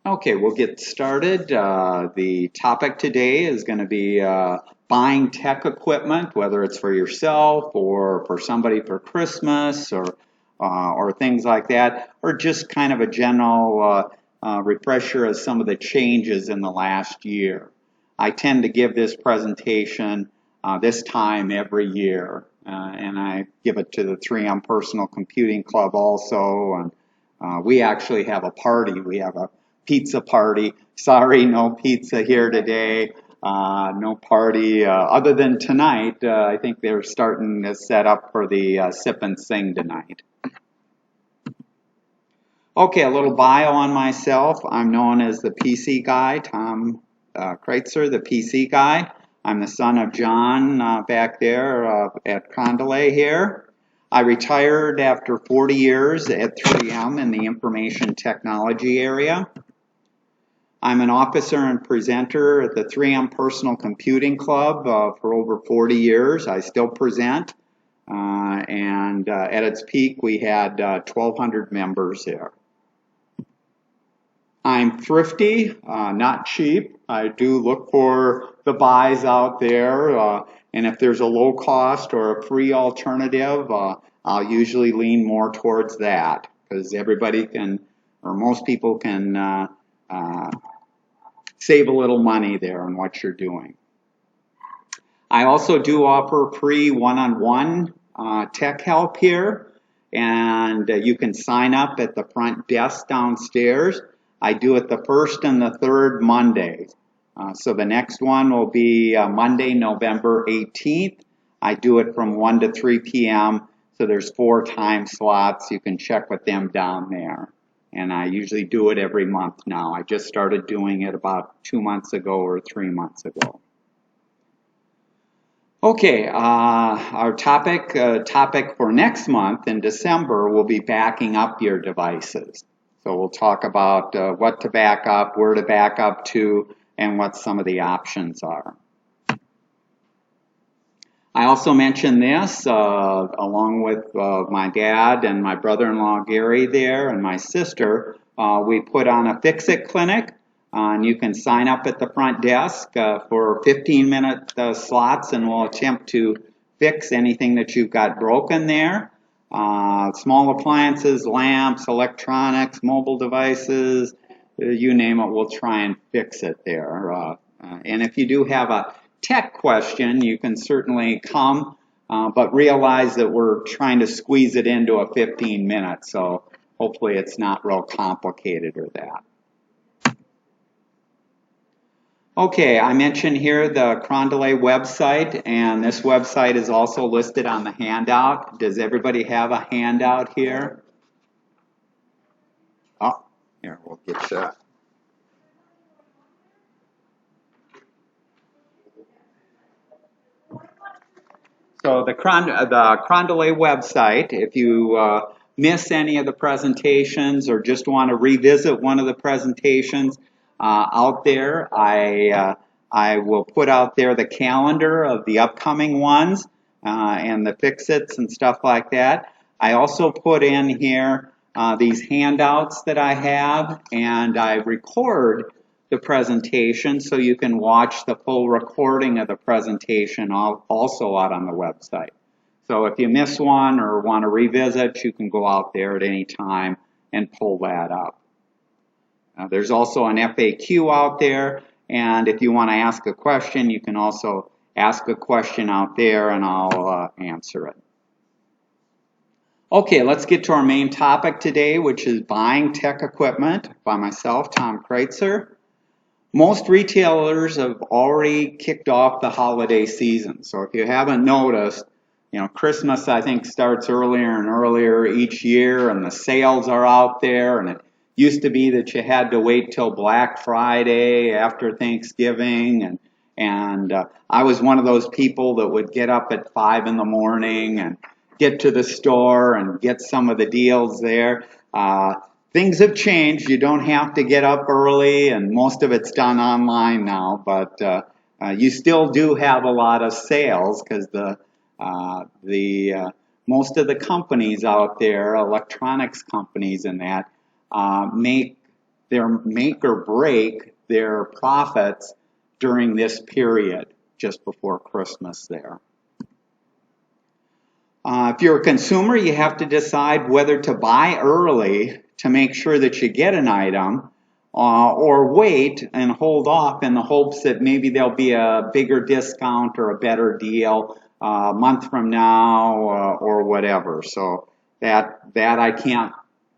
Okay, we'll get started. The topic today is going to be buying tech equipment, whether it's for yourself or for somebody for Christmas or things like that, or just kind of a general refresher of some of the changes in the last year. I tend to give this presentation this time every year, and I give it to the 3M Personal Computing Club also, and we actually have a party. We have a pizza party. Sorry, no pizza here today. No party other than tonight. I think they're starting to set up for the sip and sing tonight. Okay, a little bio on myself. I'm known as the PC guy, Tom Kreuzer, the PC guy. I'm the son of John back there at Carondelet here. I retired after 40 years at 3M in the information technology area. I'm an officer and presenter at the 3M Personal Computing Club for over 40 years. I still present, and at its peak we had 1,200 members there. I'm thrifty, not cheap. I do look for the buys out there, and if there's a low cost or a free alternative, I'll usually lean more towards that because everybody can, or most people can, save a little money there on what you're doing. I also do offer free one-on-one tech help here, and you can sign up at the front desk downstairs. I do it the first and the third Mondays. So the next one will be Monday, November 18th. I do it from 1 to 3 p.m. So there's 4 time slots. You can check with them down there. And I usually do it every month now. I just started doing it about 2 months ago or 3 months ago. Okay, our topic for next month in December will be backing up your devices. So we'll talk about what to back up, where to back up to, and what some of the options are. I also mentioned this along with my dad and my brother-in-law Gary there and my sister. We put on a Fix-It clinic, and you can sign up at the front desk for 15-minute slots, and we'll attempt to fix anything that you've got broken there. Small appliances, lamps, electronics, mobile devices, you name it, we'll try and fix it there. And if you do have a tech question, you can certainly come, but realize that we're trying to squeeze it into a 15 minutes, so hopefully it's not real complicated or that. Okay, I mentioned here the Carondelet website, and this website is also listed on the handout. Does everybody have a handout here? Oh, here, we'll get you. So the Carondelet website, if you miss any of the presentations or just want to revisit one of the presentations out there, I will put out there the calendar of the upcoming ones and the fix-its and stuff like that. I also put in here these handouts that I have, and I record the presentation so you can watch the full recording of the presentation also out on the website. So if you miss one or want to revisit, you can go out there at any time and pull that up. There's also an FAQ out there, and if you want to ask a question, you can also ask a question out there and I'll answer it. Okay, let's get to our main topic today, which is buying tech equipment by myself, Tom Kreuzer. Most retailers have already kicked off the holiday season. So if you haven't noticed, you know, Christmas I think starts earlier and earlier each year, and the sales are out there, and it used to be that you had to wait till Black Friday after Thanksgiving, and I was one of those people that would get up at 5 in the morning and get to the store and get some of the deals there. Things have changed. You don't have to get up early, and most of it's done online now, but you still do have a lot of sales because most of the companies out there, electronics companies and that, make their make or break their profits during this period just before Christmas there. If you're a consumer, you have to decide whether to buy early to make sure that you get an item, or wait and hold off in the hopes that maybe there'll be a bigger discount or a better deal a month from now, or whatever. So that I can't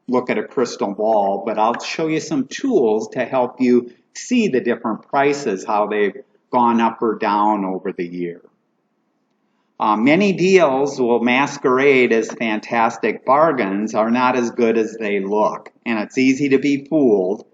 look at a crystal ball, but I'll show you some tools to help you see the different prices, how they've gone up or down over the year. Many deals will masquerade as fantastic bargains, are not as good as they look, and it's easy to be fooled.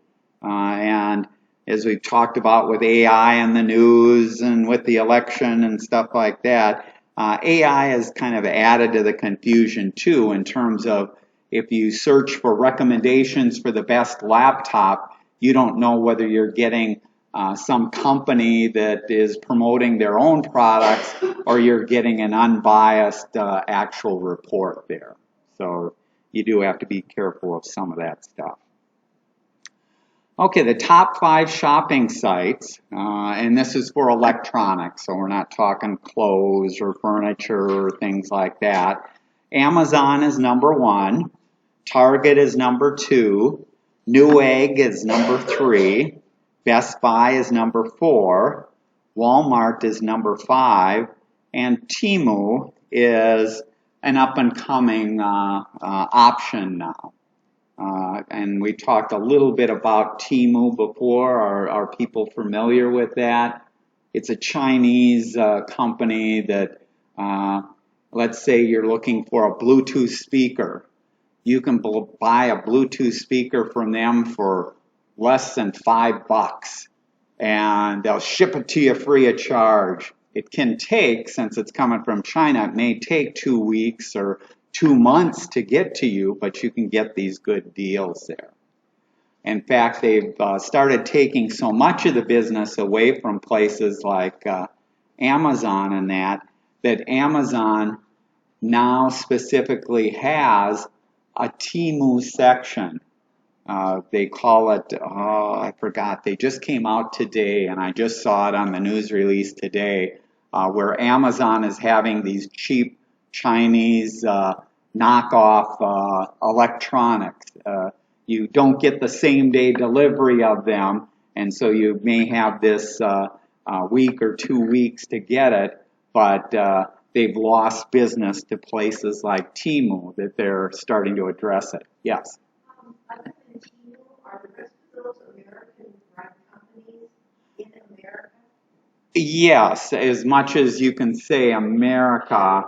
And as we've talked about with AI and the news and with the election and stuff like that, AI has kind of added to the confusion too, in terms of if you search for recommendations for the best laptop, you don't know whether you're getting some company that is promoting their own products, or you're getting an unbiased actual report there. So you do have to be careful of some of that stuff. Okay, the top 5 shopping sites, and this is for electronics, so we're not talking clothes or furniture or things like that. Amazon is number 1, Target is number 2, Newegg is number 3, Best Buy is number 4, Walmart is number 5, and Temu is an up-and-coming option now. And we talked a little bit about Temu before. Are people familiar with that? It's a Chinese company that, let's say you're looking for a Bluetooth speaker. You can buy a Bluetooth speaker from them for less than $5, and they'll ship it to you free of charge. It can take, since it's coming from China, it may take 2 weeks or 2 months to get to you, but you can get these good deals there. In fact, they've started taking so much of the business away from places like Amazon and that Amazon now specifically has a Temu section. They call it, I forgot, they just came out today, and I just saw it on the news release today, where Amazon is having these cheap Chinese knockoff electronics. You don't get the same day delivery of them, and so you may have this week or 2 weeks to get it, but they've lost business to places like Temu that they're starting to address it. Yes? Other than Temu, are the rest of those American-run companies in America? Yes, as much as you can say America,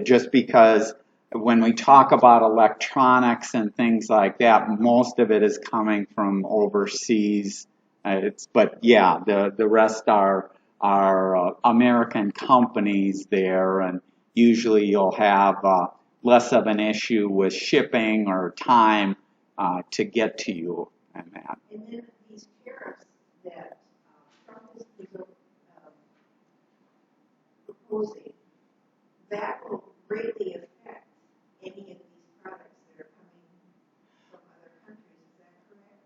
just because when we talk about electronics and things like that, most of it is coming from overseas. But yeah, the rest are American companies there, and usually you'll have less of an issue with shipping or time to get to you and that. And then these tariffs that Trump is proposing, that will greatly affect any of these products that are coming from other countries. Is that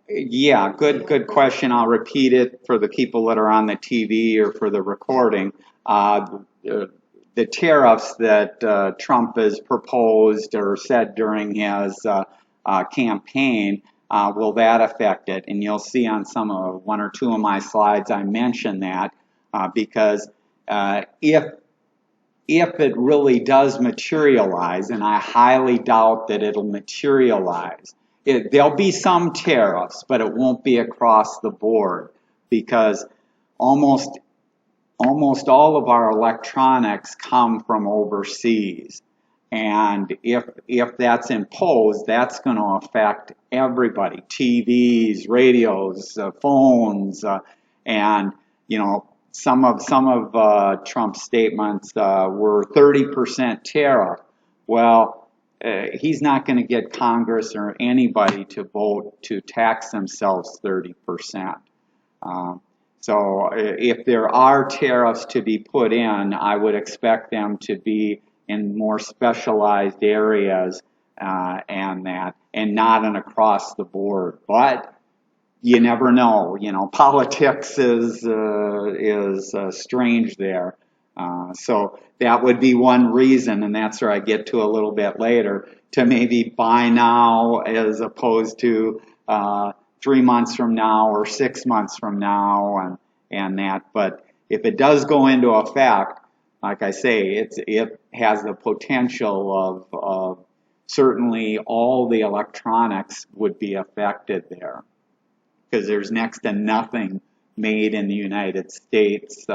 correct? Yeah, good question. I'll repeat it for the people that are on the TV or for the recording. The tariffs that Trump has proposed or said during his campaign, will that affect it? And you'll see on one or two of my slides I mention that because if it really does materialize, and I highly doubt that it'll materialize, there'll be some tariffs, but it won't be across the board because almost all of our electronics come from overseas. And if that's imposed, that's going to affect everybody: TVs, radios, phones, and some of Trump's statements were 30% tariff. Well, he's not going to get Congress or anybody to vote to tax themselves 30%. So if there are tariffs to be put in, I would expect them to be in more specialized areas and not an across the board. But you never know. Politics is strange there. So that would be one reason, and that's where I get to a little bit later, to maybe buy now as opposed to 3 months from now or 6 months from now, and that. But if it does go into effect, like I say, it has the potential of certainly all the electronics would be affected there, because there's next to nothing made in the United States,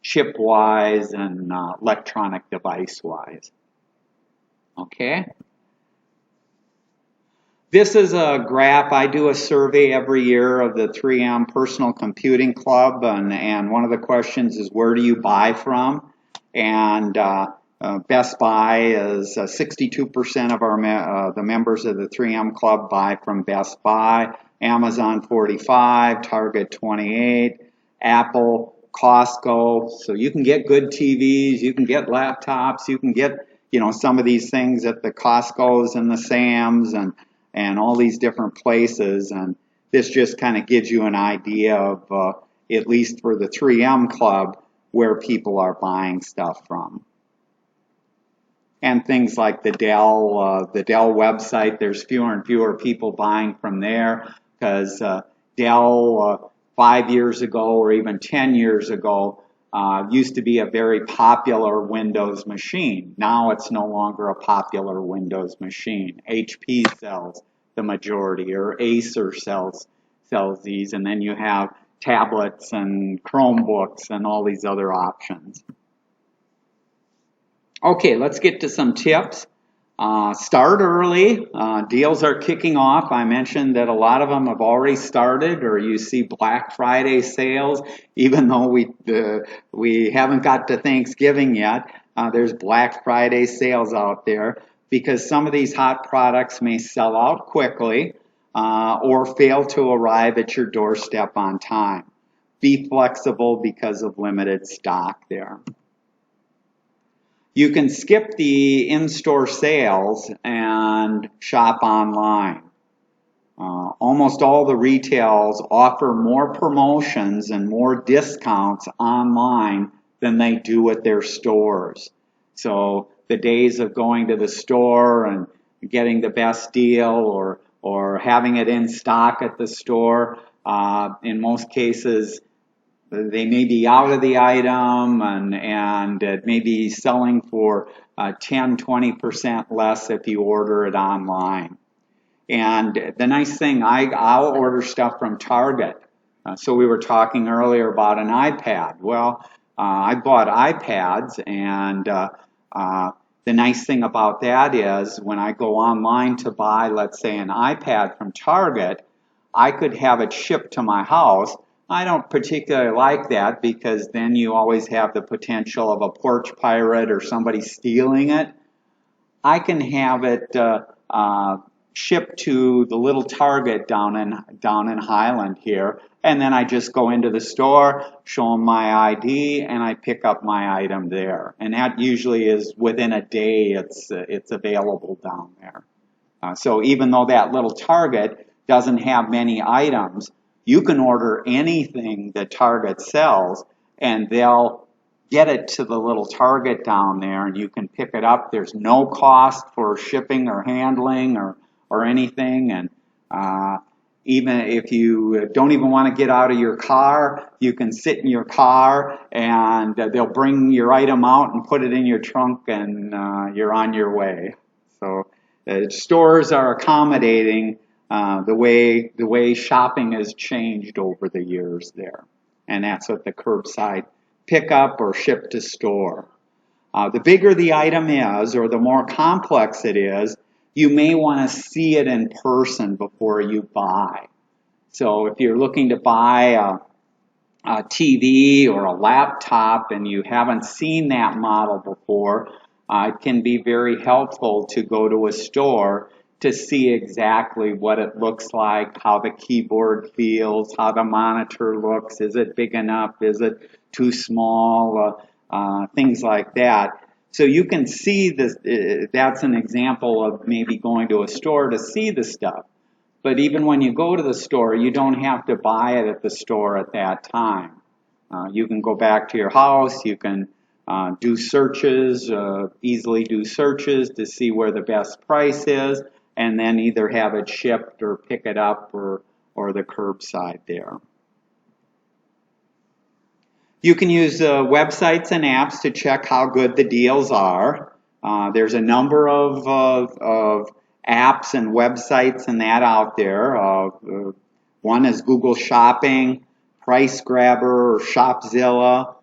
chip-wise and electronic device-wise. Okay? This is a graph. I do a survey every year of the 3M Personal Computing Club, and one of the questions is, where do you buy from? And Best Buy is 62% of the members of the 3M Club buy from Best Buy. Amazon 45, Target 28, Apple, Costco. So you can get good TVs, you can get laptops, you can get some of these things at the Costco's and the Sam's and all these different places. And this just kind of gives you an idea of, at least for the 3M Club, where people are buying stuff from. And things like the Dell website, there's fewer and fewer people buying from there, because Dell 5 years ago or even 10 years ago used to be a very popular Windows machine. Now it's no longer a popular Windows machine. HP sells the majority, or Acer sells these, and then you have tablets and Chromebooks and all these other options. Okay, let's get to some tips. Start early. Deals are kicking off. I mentioned that a lot of them have already started, or you see Black Friday sales, even though we haven't got to Thanksgiving yet. There's Black Friday sales out there, because some of these hot products may sell out quickly or fail to arrive at your doorstep on time. Be flexible because of limited stock there. You can skip the in-store sales and shop online. Almost all the retails offer more promotions and more discounts online than they do at their stores. So the days of going to the store and getting the best deal or having it in stock at the store, in most cases, they may be out of the item, and it may be selling for 10-20% less if you order it online. And the nice thing, I'll order stuff from Target. So we were talking earlier about an iPad. Well, I bought iPads, and the nice thing about that is when I go online to buy, let's say, an iPad from Target, I could have it shipped to my house. I don't particularly like that, because then you always have the potential of a porch pirate or somebody stealing it. I can have it shipped to the little Target down in Highland here, and then I just go into the store, show them my ID, and I pick up my item there. And that usually is within a day. It's available down there. So even though that little Target doesn't have many items, you can order anything that Target sells, and they'll get it to the little Target down there, and you can pick it up. There's no cost for shipping or handling or anything. And even if you don't even want to get out of your car, you can sit in your car, and they'll bring your item out and put it in your trunk, and you're on your way. So stores are accommodating the way shopping has changed over the years there. And that's what the curbside pickup or ship to store. The bigger the item is, or the more complex it is, you may want to see it in person before you buy. So if you're looking to buy a TV or a laptop and you haven't seen that model before, it can be very helpful to go to a store to see exactly what it looks like, how the keyboard feels, how the monitor looks, is it big enough, is it too small, things like that. So you can see this. That's an example of maybe going to a store to see the stuff. But even when you go to the store, you don't have to buy it at the store at that time. You can go back to your house, you can do searches, easily do searches to see where the best price is, and then either have it shipped or pick it up or the curbside there. You can use websites and apps to check how good the deals are. There's a number of apps and websites and that out there. One is Google Shopping, Price Grabber, or Shopzilla.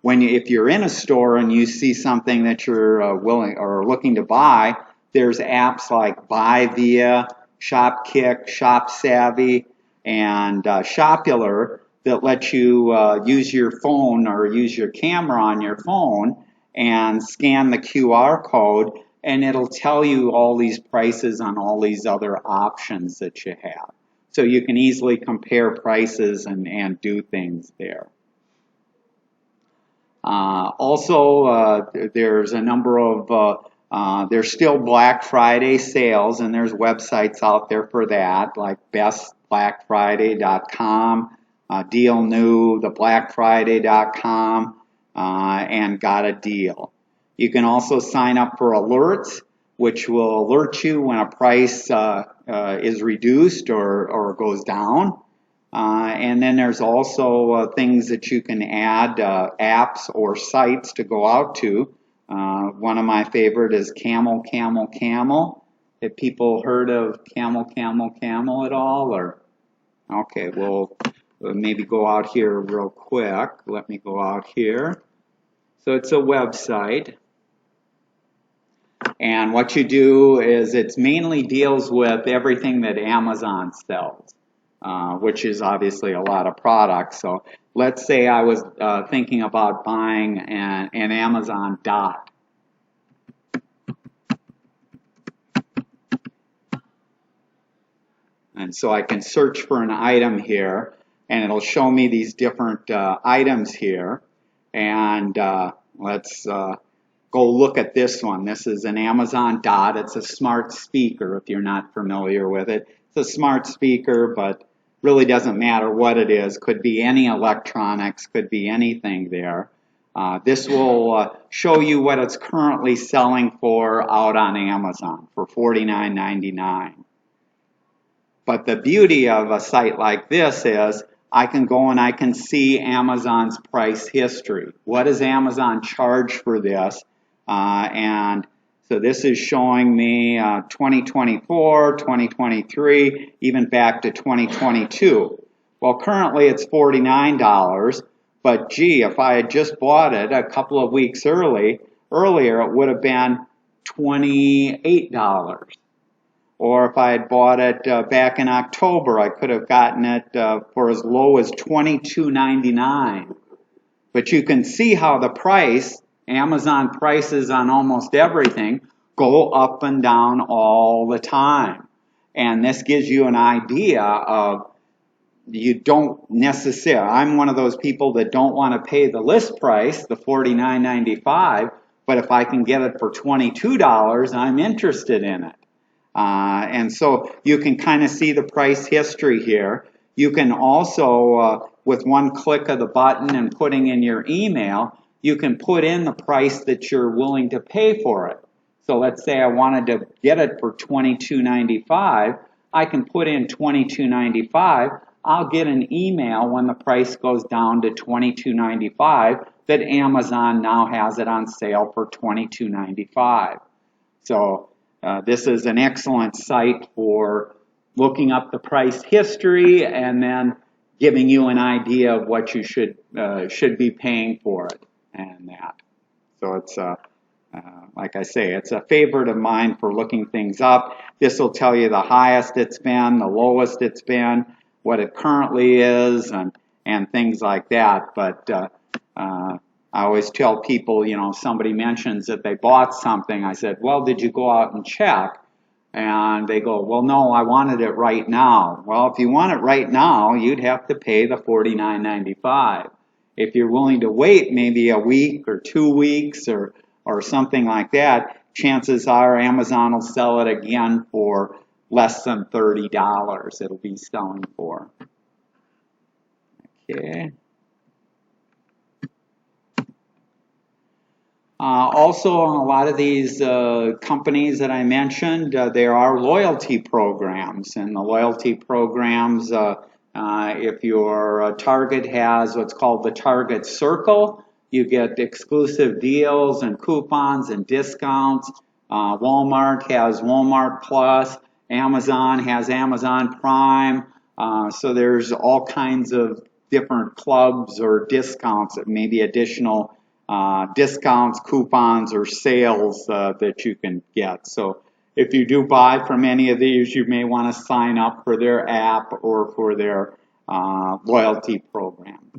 If you're in a store and you see something that you're willing or looking to buy, there's apps like BuyVia, Shopkick, ShopSavvy, and Shopular that let you use your phone or use your camera on your phone and scan the QR code, and it'll tell you all these prices on all these other options that you have. So you can easily compare prices and do things there. There's a number of there's still Black Friday sales, and there's websites out there for that, like bestblackfriday.com, Deal New, theblackfriday.com, and Got a Deal. You can also sign up for alerts, which will alert you when a price is reduced or goes down. And then there's also things that you can add, apps or sites to go out to. One of my favorite is Camel. Have people heard of Camel at all? Or okay, well, maybe go out here real quick. Let me go out here. So it's a website. And what you do is it mainly deals with everything that Amazon sells, which is obviously a lot of products. So let's say I was thinking about buying an Amazon Dot. And so I can search for an item here, and it'll show me these different items here. And let's go look at this one. This is an Amazon Dot. It's a smart speaker if you're not familiar with it. It's a smart speaker, but really doesn't matter what it is. Could be any electronics, could be anything there. This will show you what it's currently selling for out on Amazon for $49.99. But the beauty of a site like this is I can go and I can see Amazon's price history. What does Amazon charge for this? And so this is showing me 2024, 2023, even back to 2022. Well, currently it's $49, but gee, if I had just bought it a couple of weeks earlier, it would have been $28. Or if I had bought it back in October, I could have gotten it for as low as $22.99. But you can see how the price, Amazon prices on almost everything, go up and down all the time. And this gives you an idea of you don't necessarily, I'm one of those people that don't want to pay the list price, the $49.95, but if I can get it for $22, I'm interested in it. And so you can kind of see the price history here. You can also, with one click of the button and putting in your email, you can put in the price that you're willing to pay for it. So let's say I wanted to get it for $22.95. I can put in $22.95. I'll get an email when the price goes down to $22.95 that Amazon now has it on sale for $22.95. So this is an excellent site for looking up the price history and then giving you an idea of what you should be paying for it and that. So it's like I say, it's a favorite of mine for looking things up. This will tell you the highest it's been, the lowest it's been, what it currently is, and things like that. But I always tell people, you know, somebody mentions that they bought something. I said, well, did you go out and check? And they go, well, no, I wanted it right now. Well, if you want it right now, you'd have to pay the $49.95. If you're willing to wait maybe a week or 2 weeks or something like that, chances are Amazon will sell it again for less than $30 it'll be selling for. Okay. Also, on a lot of these companies that I mentioned, there are loyalty programs, and the loyalty programs, if your Target has what's called the Target Circle, you get exclusive deals and coupons and discounts. Walmart has Walmart Plus. Amazon has Amazon Prime. So there's all kinds of different clubs or discounts, maybe additional discounts, coupons, or sales that you can get. So if you do buy from any of these, you may want to sign up for their app or for their loyalty program.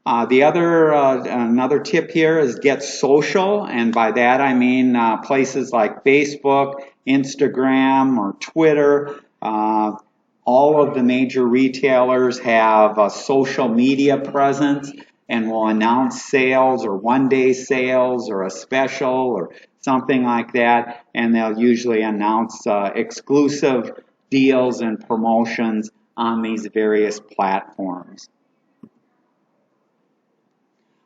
Another tip here is get social, and by that I mean places like Facebook, Instagram, or Twitter. All of the major retailers have a social media presence and will announce sales or one-day sales or a special or something like that, and they'll usually announce exclusive deals and promotions on these various platforms.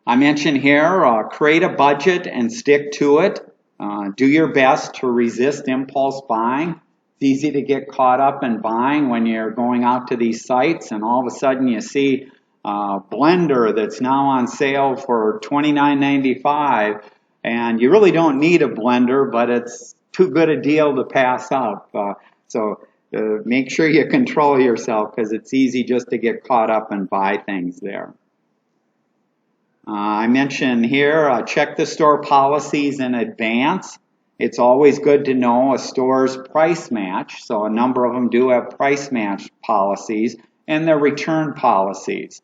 I mentioned here, create a budget and stick to it. Do your best to resist impulse buying. It's easy to get caught up in buying when you're going out to these sites and all of a sudden you see a blender that's now on sale for $29.95, and you really don't need a blender, but it's too good a deal to pass up. So make sure you control yourself, because it's easy just to get caught up and buy things there. I mentioned here, check the store policies in advance. It's always good to know a store's price match. So a number of them do have price match policies, and their return policies.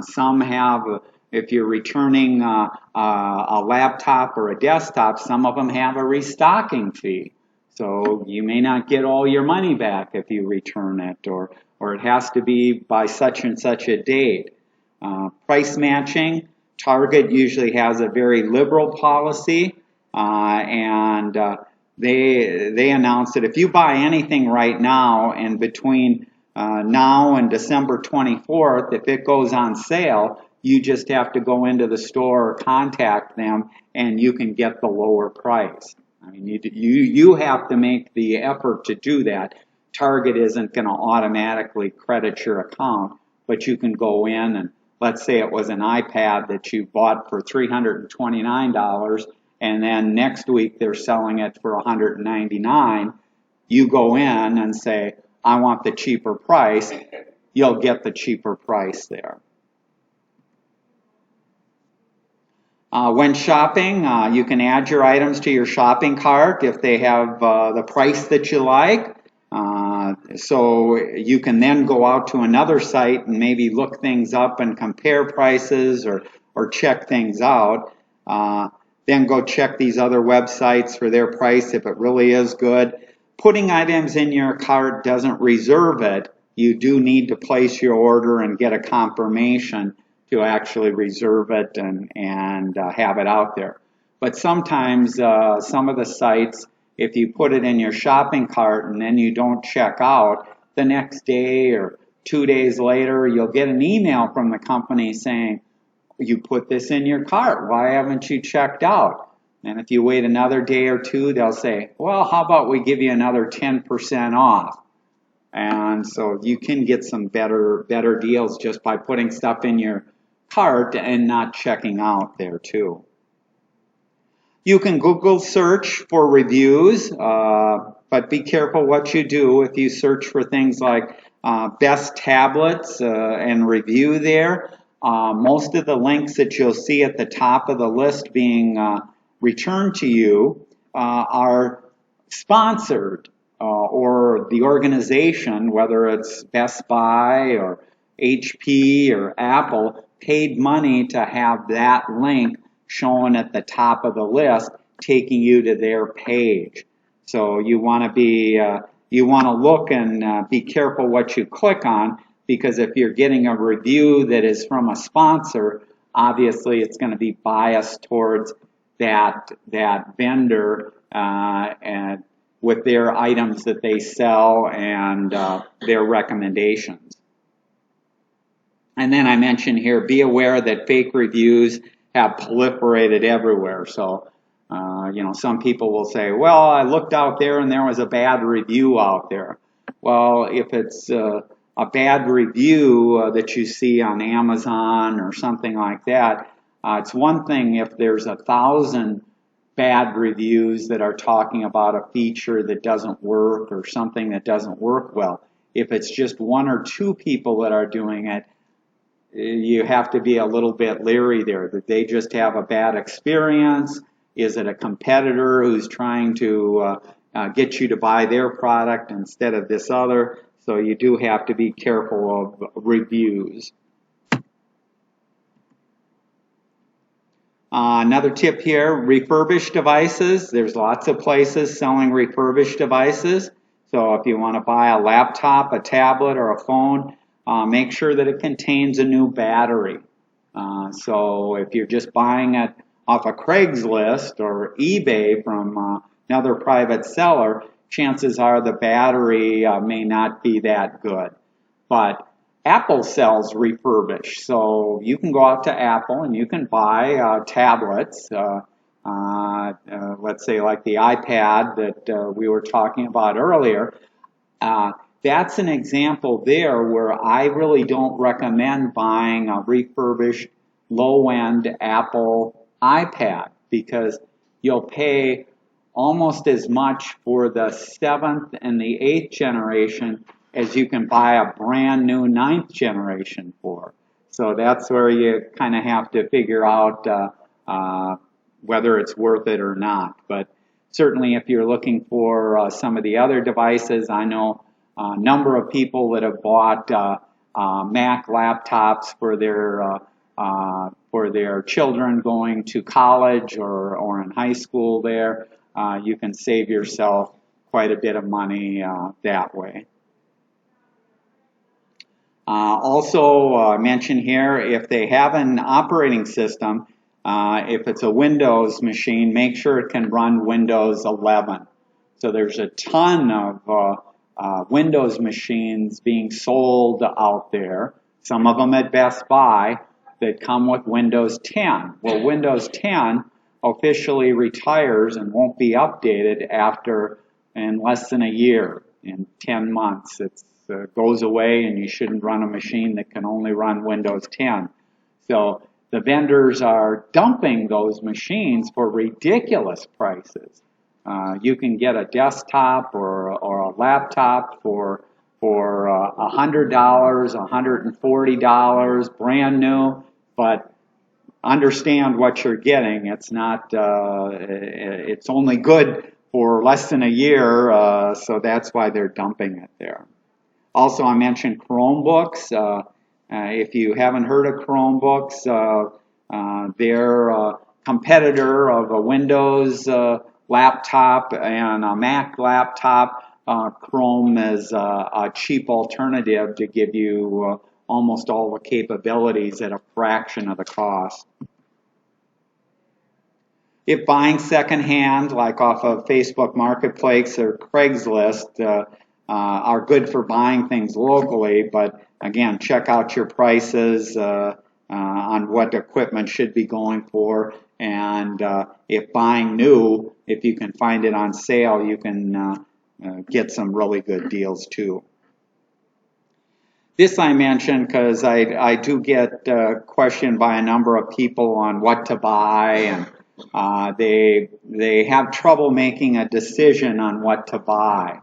Some have, if you're returning a laptop or a desktop, some of them have a restocking fee. So you may not get all your money back if you return it, or it has to be by such and such a date. Price matching, Target usually has a very liberal policy. And they announced that if you buy anything right now, and between now and December 24th, if it goes on sale, you just have to go into the store or contact them, and you can get the lower price. I mean, you have to make the effort to do that. Target isn't going to automatically credit your account, but you can go in and, let's say it was an iPad that you bought for $329, and then next week they're selling it for $199. You go in and say, I want the cheaper price. You'll get the cheaper price there. When shopping, you can add your items to your shopping cart if they have the price that you like. So you can then go out to another site and maybe look things up and compare prices or check things out. Then go check these other websites for their price if it really is good. Putting items in your cart doesn't reserve it. You do need to place your order and get a confirmation to actually reserve it and have it out there. But sometimes some of the sites, if you put it in your shopping cart and then you don't check out, the next day or 2 days later, you'll get an email from the company saying, you put this in your cart, why haven't you checked out? And if you wait another day or two, they'll say, well, how about we give you another 10% off? And so you can get some better deals just by putting stuff in your cart and not checking out there too. You can Google search for reviews, but be careful what you do. If you search for things like best tablets and review there, most of the links that you'll see at the top of the list being returned to you are sponsored, or the organization, whether it's Best Buy or HP or Apple, paid money to have that link shown at the top of the list, taking you to their page. So you want to look and be careful what you click on, because if you're getting a review that is from a sponsor, obviously it's going to be biased towards that vendor, and with their items that they sell and their recommendations. And then I mentioned here, be aware that fake reviews have proliferated everywhere. So, some people will say, well, I looked out there and there was a bad review out there. Well, if it's a bad review that you see on Amazon or something like that, it's one thing if there's 1,000 bad reviews that are talking about a feature that doesn't work or something that doesn't work well. If it's just one or two people that are doing it, you have to be a little bit leery there. That they just have a bad experience? Is it a competitor who's trying to get you to buy their product instead of this other? So you do have to be careful of reviews. Another tip here, refurbished devices. There's lots of places selling refurbished devices. So if you want to buy a laptop, a tablet, or a phone, make sure that it contains a new battery. So if you're just buying it off of Craigslist or eBay from another private seller, chances are the battery may not be that good. But Apple sells refurbished, so you can go out to Apple and you can buy tablets, let's say like the iPad that we were talking about earlier. That's an example there where I really don't recommend buying a refurbished low-end Apple iPad because you'll pay almost as much for the 7th and the 8th generation as you can buy a brand new 9th generation for. So that's where you kind of have to figure out whether it's worth it or not. But certainly if you're looking for some of the other devices, I know a number of people that have bought Mac laptops for their children going to college or in high school there. You can save yourself quite a bit of money that way. Also, I mentioned here, if they have an operating system, if it's a Windows machine, make sure it can run Windows 11. So there's a ton of Windows machines being sold out there, some of them at Best Buy, that come with Windows 10. Well, Windows 10 officially retires and won't be updated in less than a year, in 10 months. It goes away and you shouldn't run a machine that can only run Windows 10. So the vendors are dumping those machines for ridiculous prices. You can get a desktop or a laptop for $100, $140, brand new, but understand what you're getting. It's not. It's only good for less than a year, so that's why they're dumping it there. Also, I mentioned Chromebooks. If you haven't heard of Chromebooks, they're a competitor of a Windows laptop and a Mac laptop. Chrome is a cheap alternative to give you almost all the capabilities at a fraction of the cost. If buying secondhand, like off of Facebook Marketplace or Craigslist, are good for buying things locally, but again, check out your prices on what equipment should be going for, and if buying new, if you can find it on sale, you can get some really good deals too. This I mentioned because I do get questioned by a number of people on what to buy, and they have trouble making a decision on what to buy,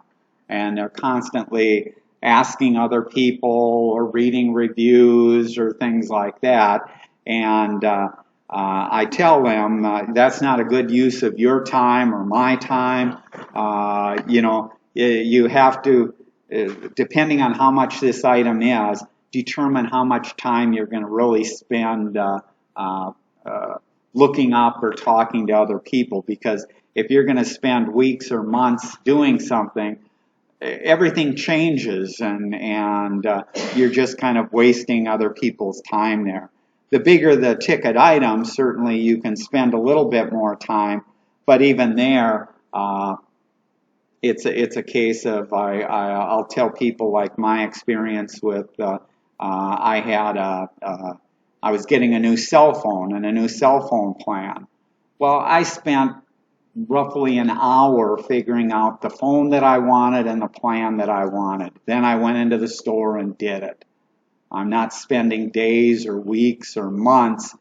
and they're constantly asking other people or reading reviews or things like that, and I tell them that's not a good use of your time or my time. You have to, depending on how much this item is, determine how much time you're going to really spend looking up or talking to other people, because if you're going to spend weeks or months doing something, everything changes and you're just kind of wasting other people's time there. The bigger the ticket item, certainly you can spend a little bit more time, but even there, it's a case of I'll tell people like my experience with I was getting a new cell phone and a new cell phone plan. Well, I spent roughly an hour figuring out the phone that I wanted and the plan that I wanted. Then I went into the store and did it. I'm not spending days or weeks or months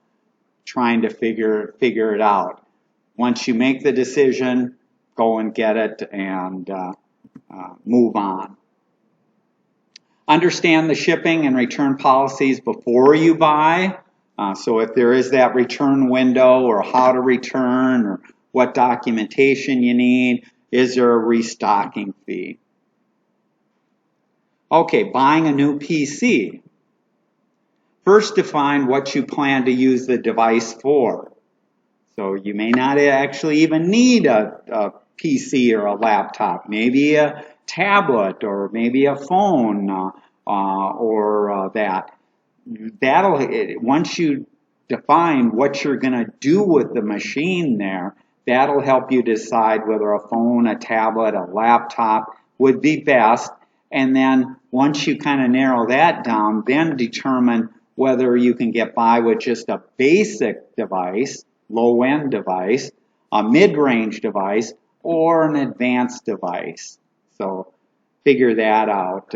trying to figure it out. Once you make the decision, go and get it and move on. Understand the shipping and return policies before you buy. So if there is that return window or how to return or what documentation you need, is there a restocking fee? Okay, buying a new PC. First define what you plan to use the device for. So you may not actually even need a PC or a laptop, maybe a tablet or maybe a phone or that. Once you define what you're going to do with the machine there, that'll help you decide whether a phone, a tablet, a laptop would be best. And then once you kind of narrow that down, then determine whether you can get by with just a basic device, low-end device, a mid-range device, or an advanced device. So figure that out.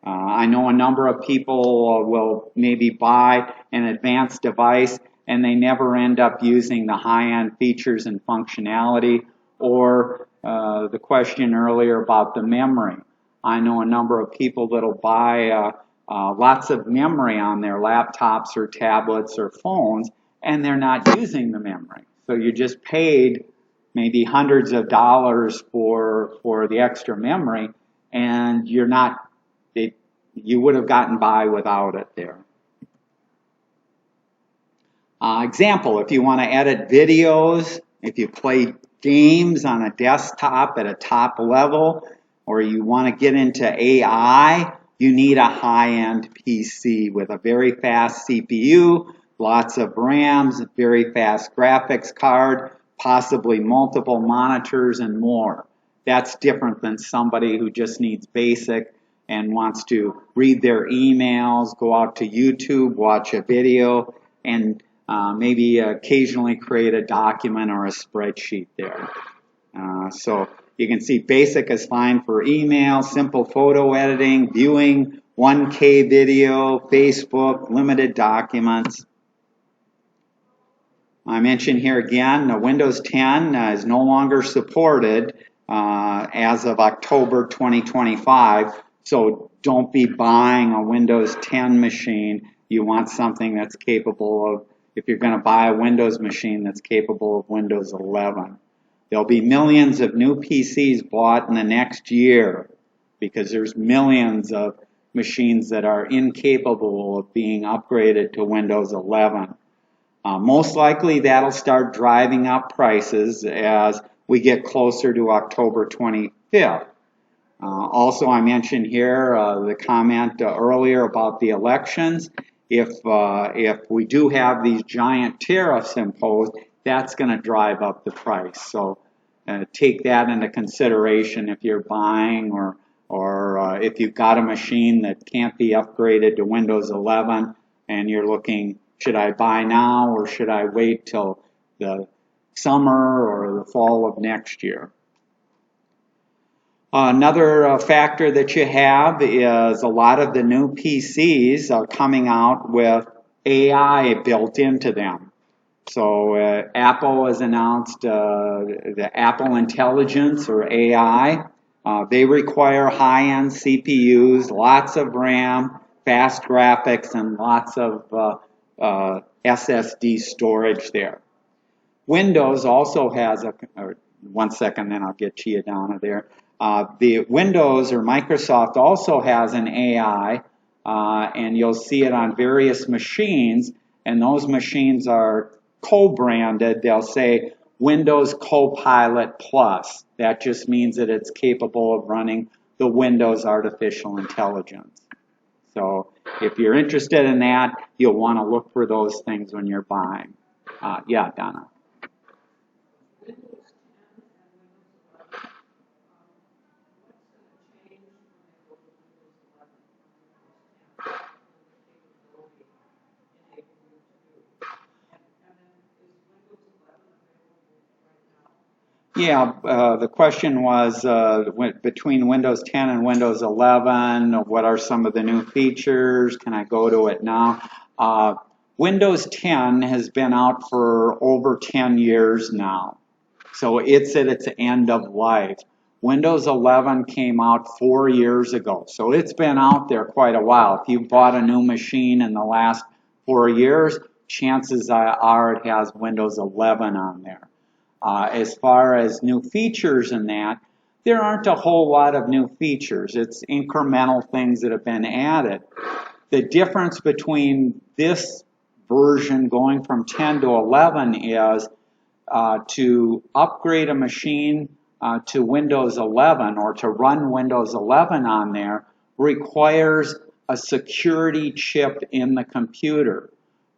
I know a number of people will maybe buy an advanced device and they never end up using the high-end features and functionality, or the question earlier about the memory. I know a number of people that'll buy lots of memory on their laptops or tablets or phones, and they're not using the memory. So you just paid maybe hundreds of dollars for the extra memory, and you would have gotten by without it there. Example, if you want to edit videos, if you play games on a desktop at a top level, or you want to get into AI, you need a high-end PC with a very fast CPU, lots of RAMs, very fast graphics card, possibly multiple monitors and more. That's different than somebody who just needs basic and wants to read their emails, go out to YouTube, watch a video, and maybe occasionally create a document or a spreadsheet there. So you can see basic is fine for email, simple photo editing, viewing 1K video, Facebook, limited documents. I mentioned here again, Windows 10 is no longer supported as of October 2025. So don't be buying a Windows 10 machine. You want something that's capable of, if you're going to buy a Windows machine, that's capable of Windows 11. There'll be millions of new PCs bought in the next year because there's millions of machines that are incapable of being upgraded to Windows 11. Most likely that'll start driving up prices as we get closer to October 25th. Also, I mentioned here the comment earlier about the elections. If we do have these giant tariffs imposed, that's going to drive up the price. So take that into consideration if you're buying or if you've got a machine that can't be upgraded to Windows 11 and you're looking, should I buy now or should I wait till the summer or the fall of next year? Another factor that you have is a lot of the new PCs are coming out with AI built into them. So Apple has announced the Apple Intelligence or AI. They require high-end CPUs, lots of RAM, fast graphics, and lots of SSD storage there. Windows also has one second, then I'll get to you down there. The Windows or Microsoft also has an AI, and you'll see it on various machines, and those machines are co-branded. They'll say Windows Copilot Plus. That just means that it's capable of running the Windows artificial intelligence. So if you're interested in that, you'll want to look for those things when you're buying. Yeah, Donna. Yeah, the question was between Windows 10 and Windows 11, what are some of the new features? Can I go to it now? Uh, Windows 10 has been out for over 10 years now, so it's at its end of life. Windows 11 came out 4 years ago, so it's been out there quite a while. If you bought a new machine in the last 4 years, chances are it has Windows 11 on there. As far as new features and that, there aren't a whole lot of new features. It's incremental things that have been added. The difference between this version going from 10 to 11 is to upgrade a machine to Windows 11 or to run Windows 11 on there requires a security chip in the computer.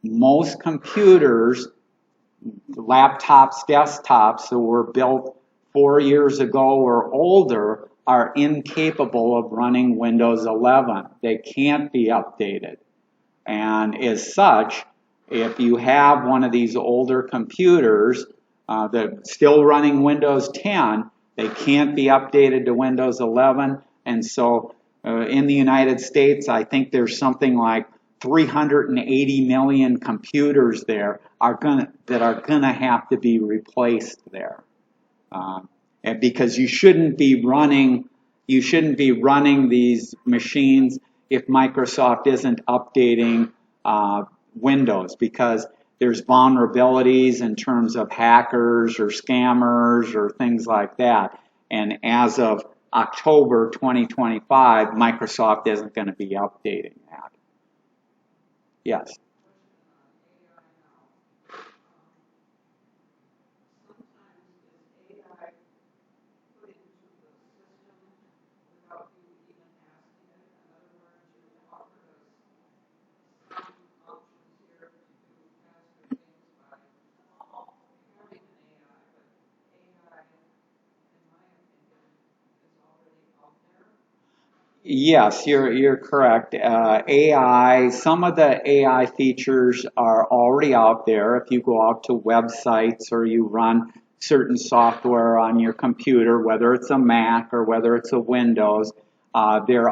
Most computers, laptops, desktops that were built 4 years ago or older are incapable of running Windows 11. They can't be updated. And as such, if you have one of these older computers that's still running Windows 10, they can't be updated to Windows 11. And so in the United States, I think there's something like 380 million computers there that are gonna have to be replaced there, and because you shouldn't be running these machines if Microsoft isn't updating Windows, because there's vulnerabilities in terms of hackers or scammers or things like that. And as of October 2025, Microsoft isn't going to be updating that. Yes. Yes, you're correct. AI, some of the AI features are already out there. If you go out to websites or you run certain software on your computer, whether it's a Mac or whether it's a Windows, there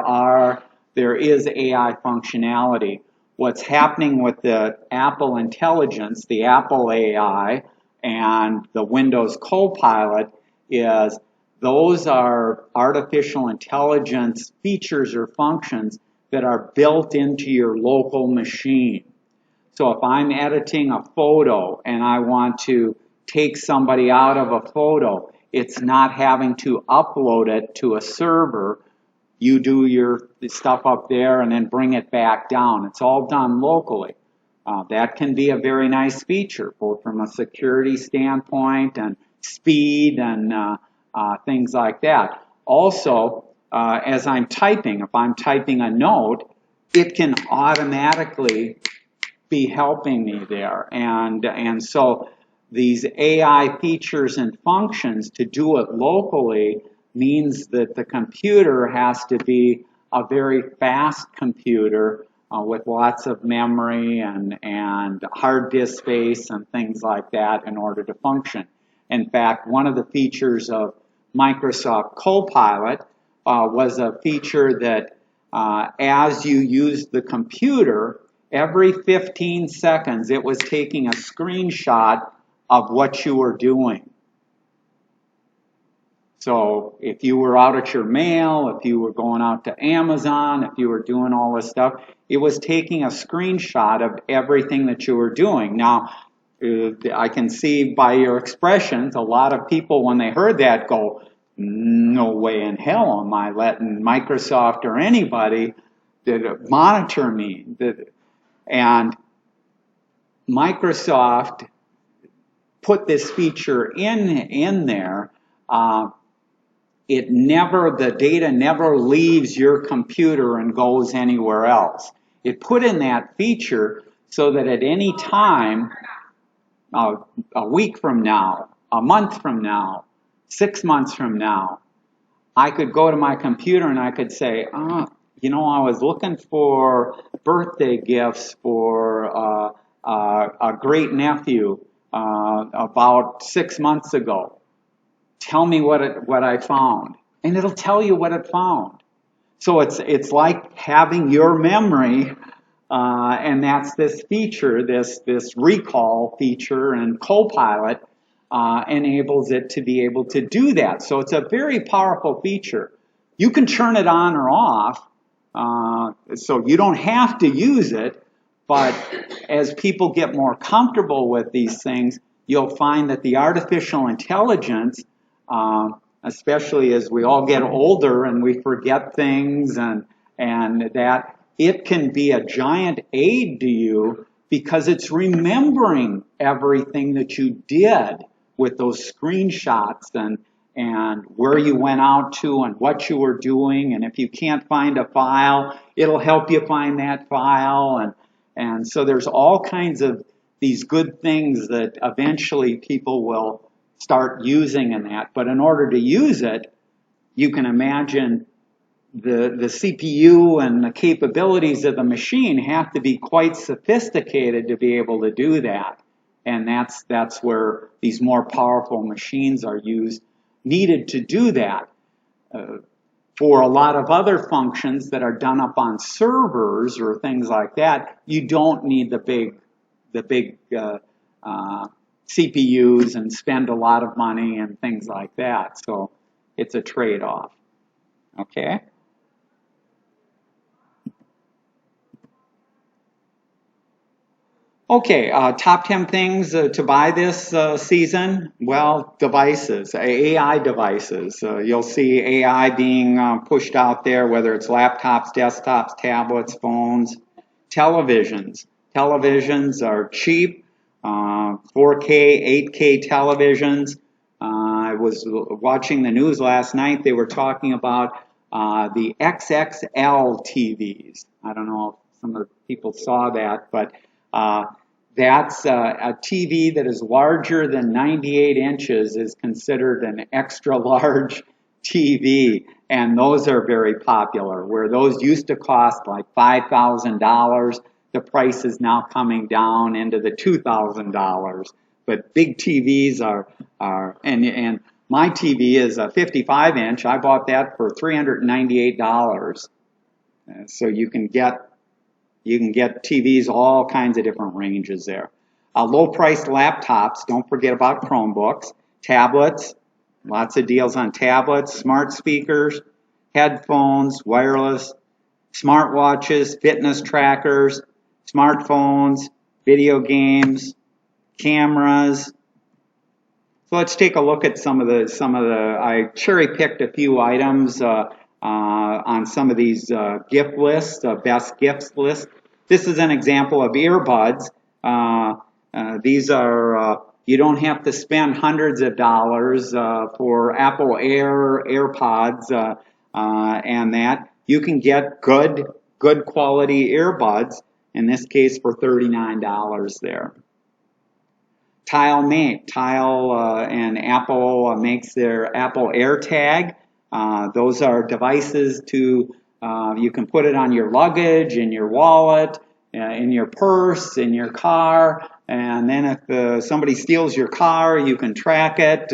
is AI functionality. What's happening with the Apple Intelligence, the Apple AI, and the Windows Copilot is those are artificial intelligence features or functions that are built into your local machine. So if I'm editing a photo and I want to take somebody out of a photo, it's not having to upload it to a server. You do your stuff up there and then bring it back down. It's all done locally. That can be a very nice feature, both from a security standpoint and speed and things like that. Also, as I'm typing, if I'm typing a note, it can automatically be helping me there. And so these AI features and functions to do it locally means that the computer has to be a very fast computer with lots of memory and hard disk space and things like that in order to function. In fact, one of the features of Microsoft Copilot was a feature that as you used the computer, every 15 seconds it was taking a screenshot of what you were doing. So if you were out at your mail, if you were going out to Amazon, if you were doing all this stuff, it was taking a screenshot of everything that you were doing. Now, I can see by your expressions, a lot of people, when they heard that, go, no way in hell am I letting Microsoft or anybody monitor me. And Microsoft put this feature in there. The data never leaves your computer and goes anywhere else. It put in that feature so that at any time, a week from now, a month from now, 6 months from now, I could go to my computer and I could say, I was looking for birthday gifts for a great nephew about 6 months ago. tell me what I found. And it'll tell you what it found. So it's like having your memory, and that's this feature, this recall feature, and Copilot enables it to be able to do that. So it's a very powerful feature. You can turn it on or off, so you don't have to use it, but as people get more comfortable with these things, you'll find that the artificial intelligence, especially as we all get older and we forget things, and that it can be a giant aid to you because it's remembering everything that you did with those screenshots and where you went out to and what you were doing. And if you can't find a file, it'll help you find that file. And so there's all kinds of these good things that eventually people will start using in that. But in order to use it, you can imagine the CPU and the capabilities of the machine have to be quite sophisticated to be able to do that. And that's where these more powerful machines are needed to do that. For a lot of other functions that are done up on servers or things like that, you don't need the big CPUs and spend a lot of money and things like that. So it's a trade-off. Okay. Okay, top 10 things to buy this season. Well, devices, AI devices. You'll see AI being pushed out there, whether it's laptops, desktops, tablets, phones, televisions. Televisions are cheap, 4K, 8K televisions. I was watching the news last night. They were talking about the XXL TVs. I don't know if some of the people saw that, but that's a TV that is larger than 98 inches is considered an extra large TV, and those are very popular. Where those used to cost like $5,000, the price is now coming down into the $2,000. But big TVs and my TV is a 55 inch. I bought that for $398. So you can get TVs, all kinds of different ranges there. Low-priced laptops, don't forget about Chromebooks. Tablets, lots of deals on tablets. Smart speakers, headphones, wireless, smartwatches, fitness trackers, smartphones, video games, cameras. So let's take a look at some of the. I cherry-picked a few items on some of these gift lists, best gifts list. This is an example of earbuds. These are, you don't have to spend hundreds of dollars for Apple AirPods and that. You can get good quality earbuds, in this case for $39 there. Tile and Apple makes their Apple AirTag. Those are devices you can put it on your luggage, in your wallet, in your purse, in your car, and then if somebody steals your car, you can track it,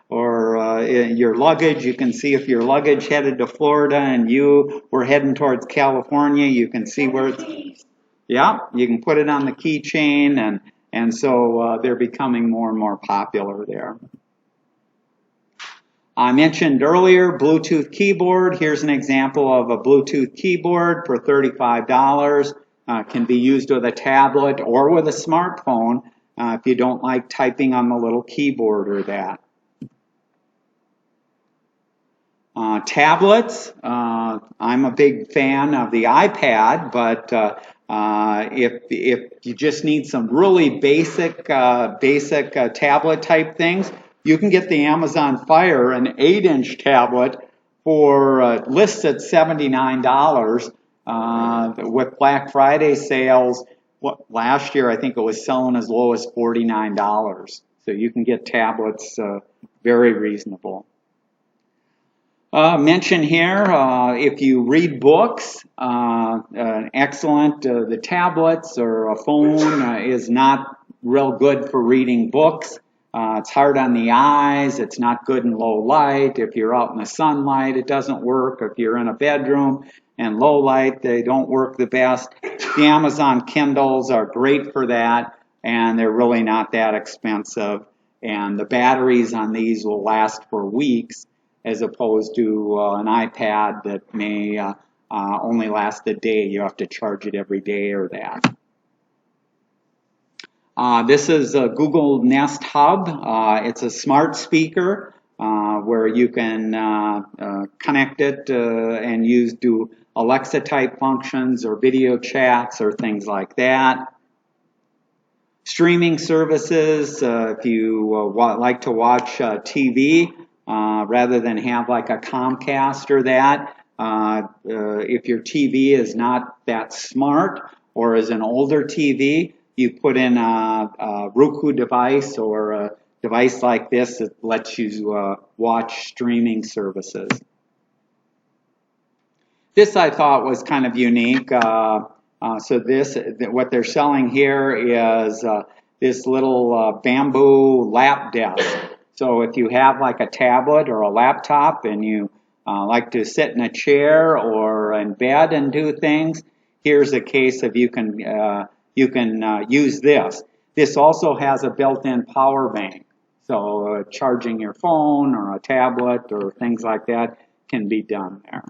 or your luggage, you can see if your luggage headed to Florida and you were heading towards California, you can see where it's, yeah, you can put it on the keychain, and so they're becoming more and more popular there. I mentioned earlier Bluetooth keyboard. Here's an example of a Bluetooth keyboard for $35. Can be used with a tablet or with a smartphone if you don't like typing on the little keyboard or that. Tablets. I'm a big fan of the iPad, but if you just need some really basic tablet type things, you can get the Amazon Fire, an 8-inch tablet for lists at $79 with Black Friday sales. Last year I think it was selling as low as $49. So you can get tablets very reasonable. Mention here, if you read books, excellent. The tablets or a phone is not real good for reading books. It's hard on the eyes. It's not good in low light. If you're out in the sunlight, it doesn't work. If you're in a bedroom and low light, they don't work the best. The Amazon Kindles are great for that, and they're really not that expensive. And the batteries on these will last for weeks, as opposed to an iPad that may only last a day. You have to charge it every day or that. This is a Google Nest Hub. It's a smart speaker where you can connect it and do Alexa type functions or video chats or things like that. Streaming services, if you like to watch TV rather than have like a Comcast or that, if your TV is not that smart or is an older TV, you put in a Roku device or a device like this that lets you watch streaming services. This I thought was kind of unique. What they're selling here is this little bamboo lap desk. So if you have like a tablet or a laptop and you like to sit in a chair or in bed and do things, here's a case of you can use this. This also has a built-in power bank. So charging your phone or a tablet or things like that can be done there.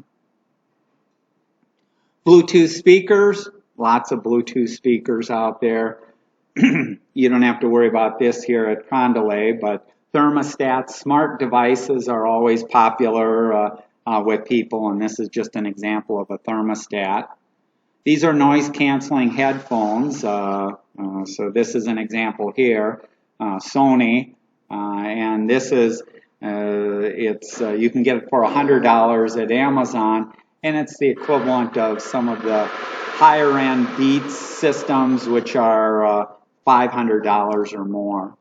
Bluetooth speakers, lots of Bluetooth speakers out there. You don't have to worry about this here at Carondelet, but thermostats, smart devices are always popular with people, and this is just an example of a thermostat. These are noise canceling headphones, so this is an example here, Sony, and this is, you can get it for $100 at Amazon, and it's the equivalent of some of the higher end Beats systems, which are $500 or more.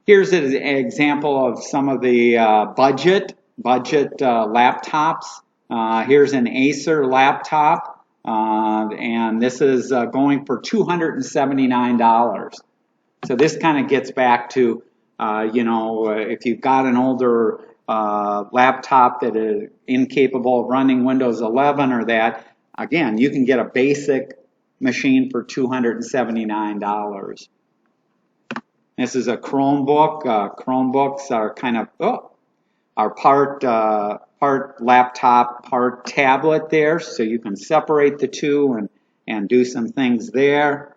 Here's an example of some of the budget laptops. Here's an Acer laptop, and this is going for $279. So this kind of gets back to, if you've got an older laptop that is incapable of running Windows 11 or that, again, you can get a basic machine for $279. This is a Chromebook. Chromebooks are kind of are part laptop, part tablet there, so you can separate the two and do some things there.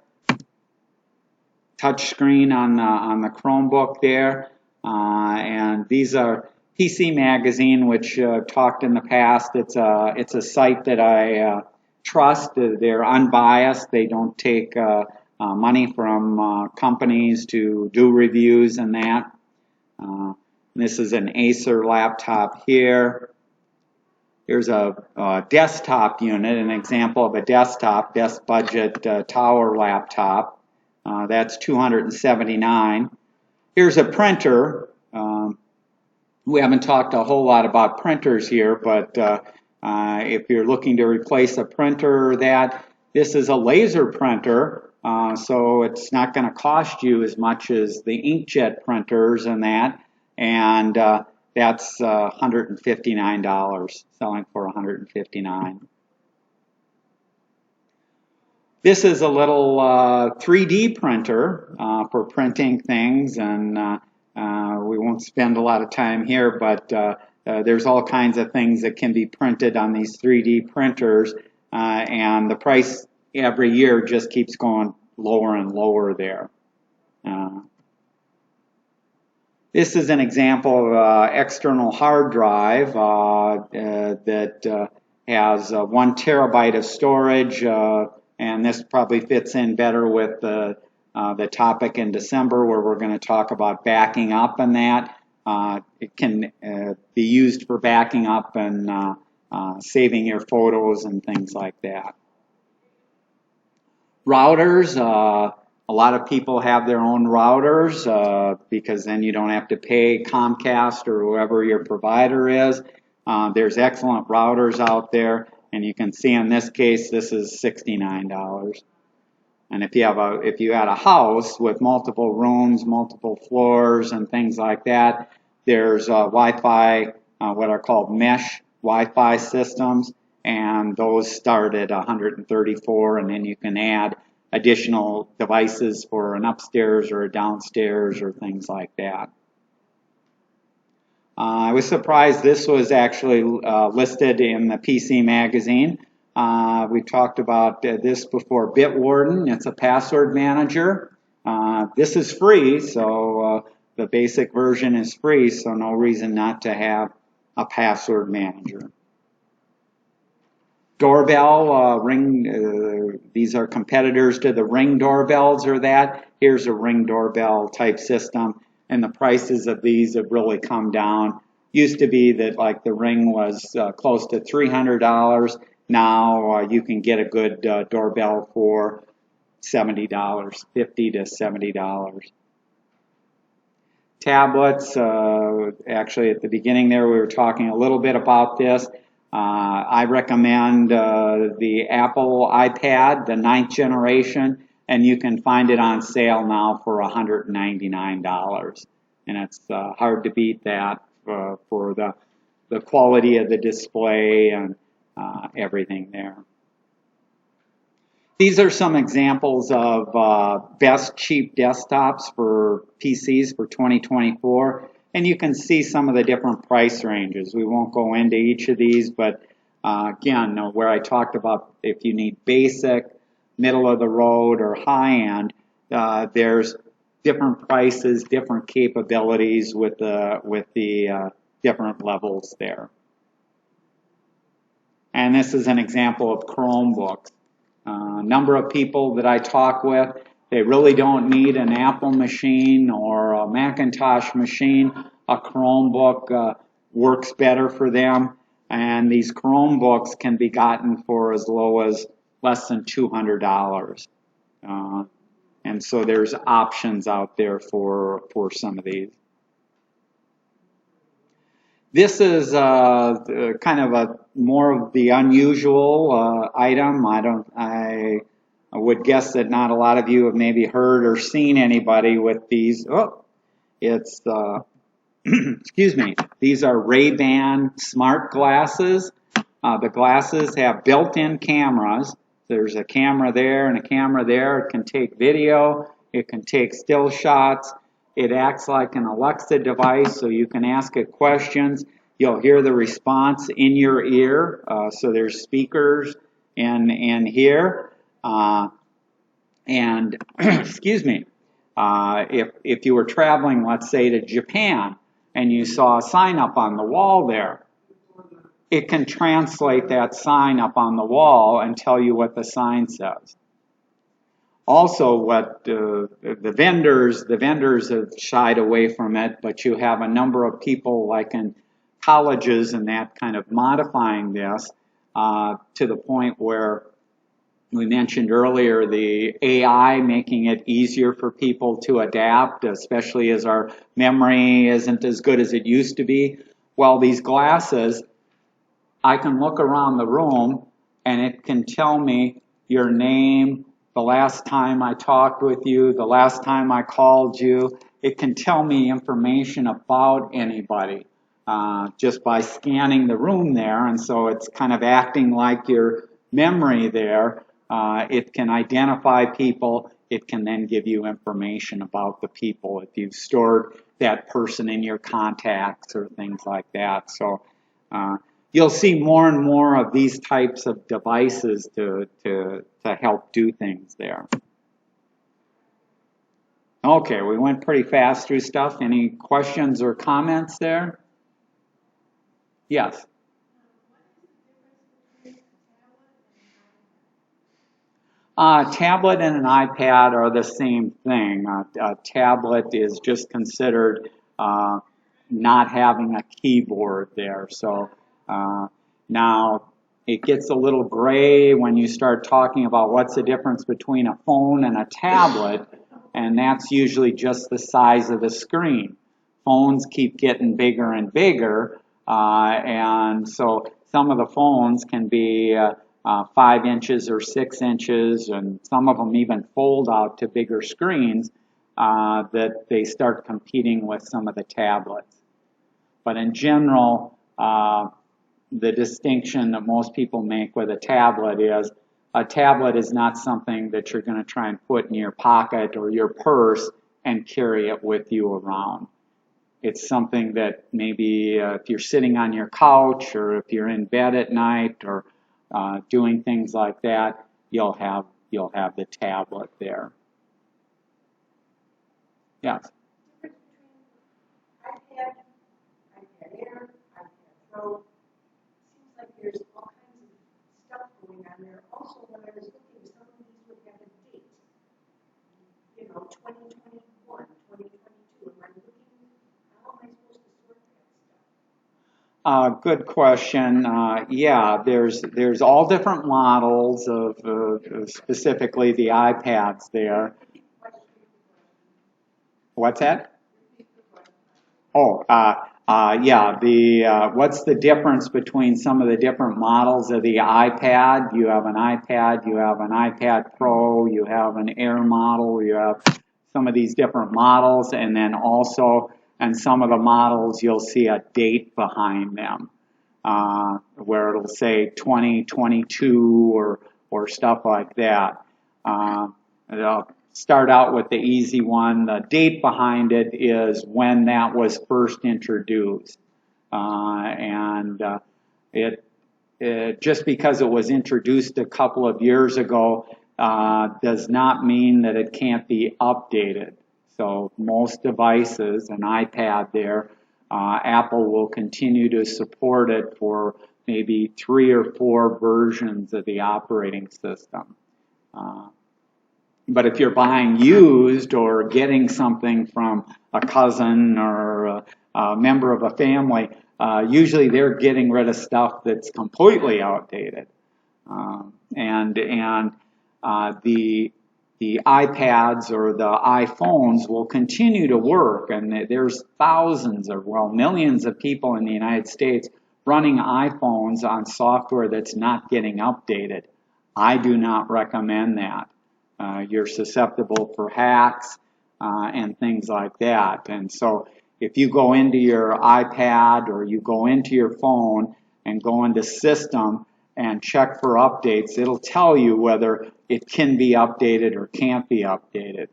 Touch screen on the Chromebook there, and these are PC Magazine, which I've talked in the past. It's a site that I trust. They're unbiased. They don't take money from companies to do reviews and that. This is an Acer laptop here. Here's a desktop unit, an example of a desktop, desk budget tower laptop. That's $279. Here's a printer. We haven't talked a whole lot about printers here, but if you're looking to replace a printer, this is a laser printer, so it's not going to cost you as much as the inkjet printers and that, and that's $159, selling for $159. This is a little 3D printer for printing things, and we won't spend a lot of time here, but there's all kinds of things that can be printed on these 3D printers, and the price every year just keeps going lower and lower there. This is an example of an external hard drive that has 1 terabyte of storage, and this probably fits in better with the topic in December where we're going to talk about backing up and that. It can be used for backing up and saving your photos and things like that. Routers, a lot of people have their own routers because then you don't have to pay Comcast or whoever your provider is. There's excellent routers out there, and you can see in this case this is $69. And if you had a house with multiple rooms, multiple floors, and things like that, there's Wi-Fi, what are called mesh Wi-Fi systems, and those start at 134, and then you can add additional devices for an upstairs or a downstairs or things like that. I was surprised this was actually listed in the PC magazine. We've talked about this before. Bitwarden, it's a password manager. This is free, so the basic version is free, so no reason not to have a password manager. Doorbell, Ring, these are competitors to the Ring doorbells or that. Here's a Ring doorbell type system, and the prices of these have really come down. Used to be that like the Ring was close to $300. Now you can get a good doorbell for $70, $50 to $70. Tablets, actually at the beginning there we were talking a little bit about this. I recommend the Apple iPad, the 9th generation, and you can find it on sale now for $199. And it's hard to beat that for the quality of the display and everything there. These are some examples of best cheap desktops for PCs for 2024. And you can see some of the different price ranges. We won't go into each of these, but again, where I talked about if you need basic, middle of the road, or high end, there's different prices, different capabilities with the different levels there. And this is an example of Chromebooks. Number of people that I talk with, they really don't need an Apple machine or a Macintosh machine. A Chromebook works better for them. And these Chromebooks can be gotten for as low as less than $200. And so there's options out there for some of these. This is kind of a more of the unusual item. I would guess that not a lot of you have maybe heard or seen anybody with these. Oh, it's excuse me. These are Ray-Ban smart glasses. The glasses have built-in cameras. There's a camera there and a camera there. It can take video. It can take still shots. It acts like an Alexa device, so you can ask it questions. You'll hear the response in your ear. So there's speakers in here. And excuse me, if you were traveling, let's say, to Japan, and you saw a sign up on the wall there, it can translate that sign up on the wall and tell you what the sign says. Also, what the vendors have shied away from it, but you have a number of people like in colleges and that kind of modifying this to the point where we mentioned earlier the AI making it easier for people to adapt, especially as our memory isn't as good as it used to be. Well, these glasses, I can look around the room and it can tell me your name, the last time I talked with you, the last time I called you. It can tell me information about anybody just by scanning the room there. And so it's kind of acting like your memory there. It can identify people. It can then give you information about the people if you've stored that person in your contacts or things like that. So you'll see more and more of these types of devices to help do things there. Okay, we went pretty fast through stuff. Any questions or comments there? Yes. Tablet and an iPad are the same thing. A tablet is just considered not having a keyboard there. So now it gets a little gray when you start talking about what's the difference between a phone and a tablet, and that's usually just the size of the screen. Phones keep getting bigger and bigger, and so some of the phones can be 5 inches or 6 inches, and some of them even fold out to bigger screens, that they start competing with some of the tablets. But in general, the distinction that most people make with a tablet is not something that you're going to try and put in your pocket or your purse and carry it with you around. It's something that maybe if you're sitting on your couch or if you're in bed at night or doing things like that, you'll have the tablet there. Yes. iPad Air, iPad Pro. Seems like there's all kinds of stuff going on there. Also, when I was looking, some of these would have a date. 2021, 2022. Am I looking? How am I supposed to sort that stuff? Good question. Yeah, there's all different models of specifically the iPads there. What's that? Oh, yeah. What's the difference between some of the different models of the iPad? You have an iPad, you have an iPad Pro, you have an Air model, you have some of these different models, and then also, in some of the models, you'll see a date behind them, where it'll say 2022 or stuff like that. I'll start out with the easy one. The date behind it is when that was first introduced. It just because it was introduced a couple of years ago does not mean that it can't be updated. So most devices, an iPad there, Apple will continue to support it for maybe 3 or 4 versions of the operating system. But if you're buying used or getting something from a cousin or a member of a family, usually they're getting rid of stuff that's completely outdated. The iPads or the iPhones will continue to work, and there's thousands or, well, millions of people in the United States running iPhones on software that's not getting updated. I do not recommend that. You're susceptible for hacks and things like that. And so if you go into your iPad or you go into your phone and go into System and check for updates, it'll tell you whether it can be updated or can't be updated.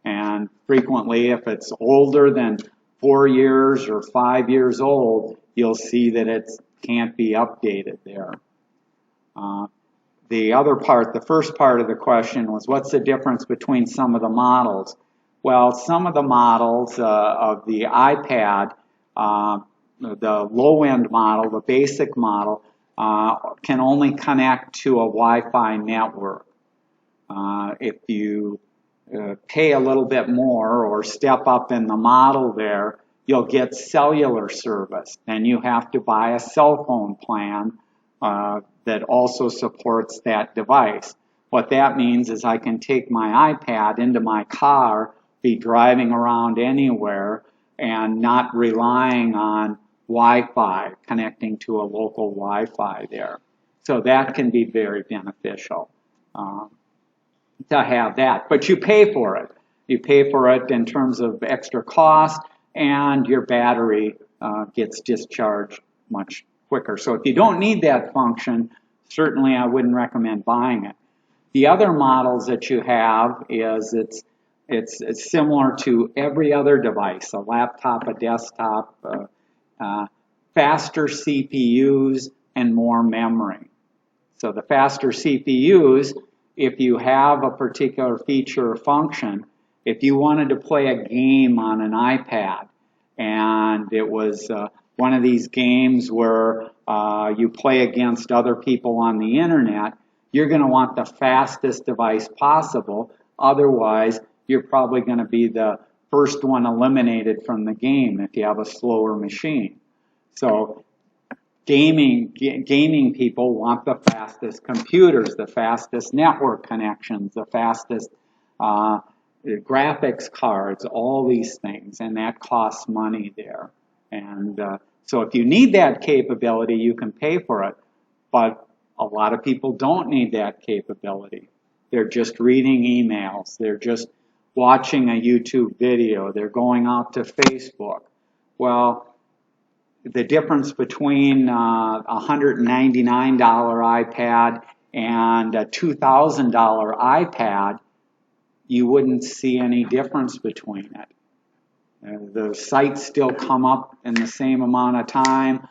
And frequently, if it's older than 4 years or 5 years old, you'll see that it can't be updated there. The other part, the first part of the question was, what's the difference between some of the models? Well, some of the models of the iPad, the low-end model, the basic model, can only connect to a Wi-Fi network. If you pay a little bit more or step up in the model there, you'll get cellular service. Then you have to buy a cell phone plan that also supports that device. What that means is I can take my iPad into my car, be driving around anywhere, and not relying on Wi-Fi, connecting to a local Wi-Fi there. So that can be very beneficial to have that. But you pay for it. You pay for it in terms of extra cost, and your battery gets discharged much quicker. So if you don't need that function, certainly I wouldn't recommend buying it. The other models that you have is it's similar to every other device, a laptop, a desktop, faster CPUs and more memory. So the faster CPUs, if you have a particular feature or function, if you wanted to play a game on an iPad and it was one of these games where you play against other people on the internet, you're going to want the fastest device possible. Otherwise, you're probably going to be the first one eliminated from the game if you have a slower machine. So gaming people want the fastest computers, the fastest network connections, the fastest graphics cards, all these things, and that costs money there. And so if you need that capability, you can pay for it. But A lot of people don't need that capability. They're just reading emails. They're just watching a YouTube video. They're going out to Facebook. Well, the difference between a $199 iPad and a $2,000 iPad, you wouldn't see any difference between it. The sites still come up in the same amount of time.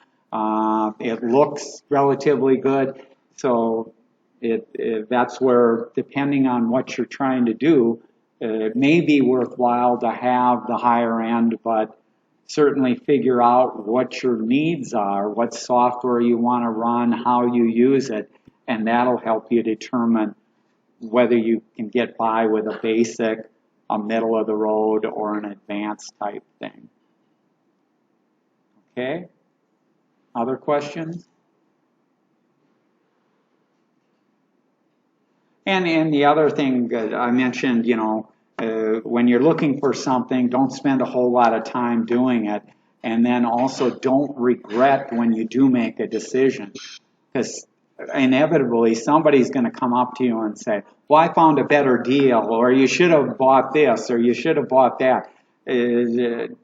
It looks relatively good. So that's where, depending on what you're trying to do, it may be worthwhile to have the higher end, but certainly figure out what your needs are, what software you want to run, how you use it, and that'll help you determine whether you can get by with a basic, a middle of the road, or an advanced type thing. Okay? Other questions? And the other thing I mentioned, when you're looking for something, don't spend a whole lot of time doing it. And then also don't regret when you do make a decision. Because inevitably somebody's going to come up to you and say, well, I found a better deal, or you should have bought this, or you should have bought that.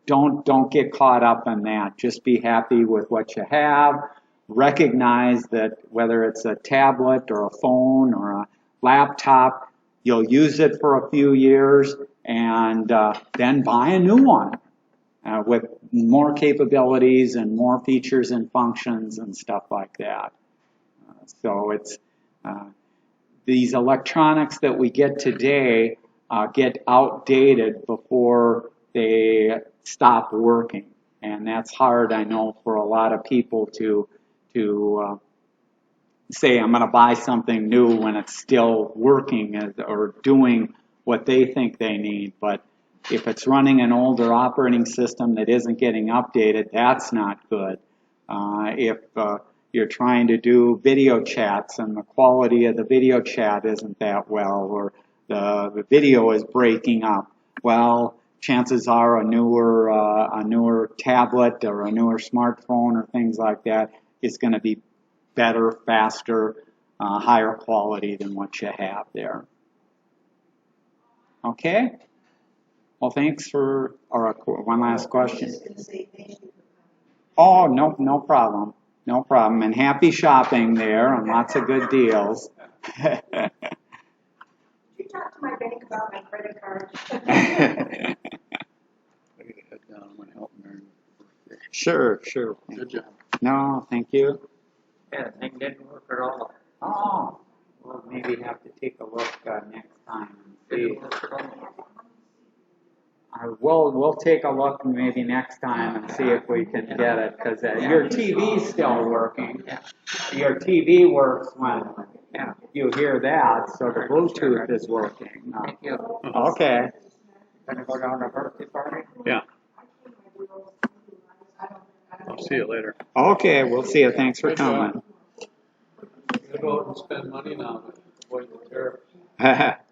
Don't get caught up in that. Just be happy with what you have. Recognize that whether it's a tablet or a phone or a laptop, you'll use it for a few years and then buy a new one with more capabilities and more features and functions and stuff like that. So it's these electronics that we get today get outdated before they stop working, and that's hard, I know, for a lot of people to say I'm going to buy something new when it's still working or doing what they think they need. But if it's running an older operating system that isn't getting updated, that's not good. If you're trying to do video chats and the quality of the video chat isn't that well, or the video is breaking up, well, chances are a newer tablet or a newer smartphone or things like that is going to be better, faster, higher quality than what you have there. Okay? Well, thanks for, or one last question. Oh, no problem. No problem. And happy shopping there and lots of good deals. Did you talk to my bank about my credit card? Sure. Good job. No, thank you. Yeah, the thing didn't work at all. Oh, we'll maybe have to take a look next time and see. We'll take a look maybe next time and see if we can get it, because your TV's still working. Your TV works when you hear that, so the Bluetooth is working. Okay. Gonna go down to a birthday party? Yeah. I'll see you later. Okay, we'll see you. Thanks for coming. Go out and spend money now, avoid the tariffs.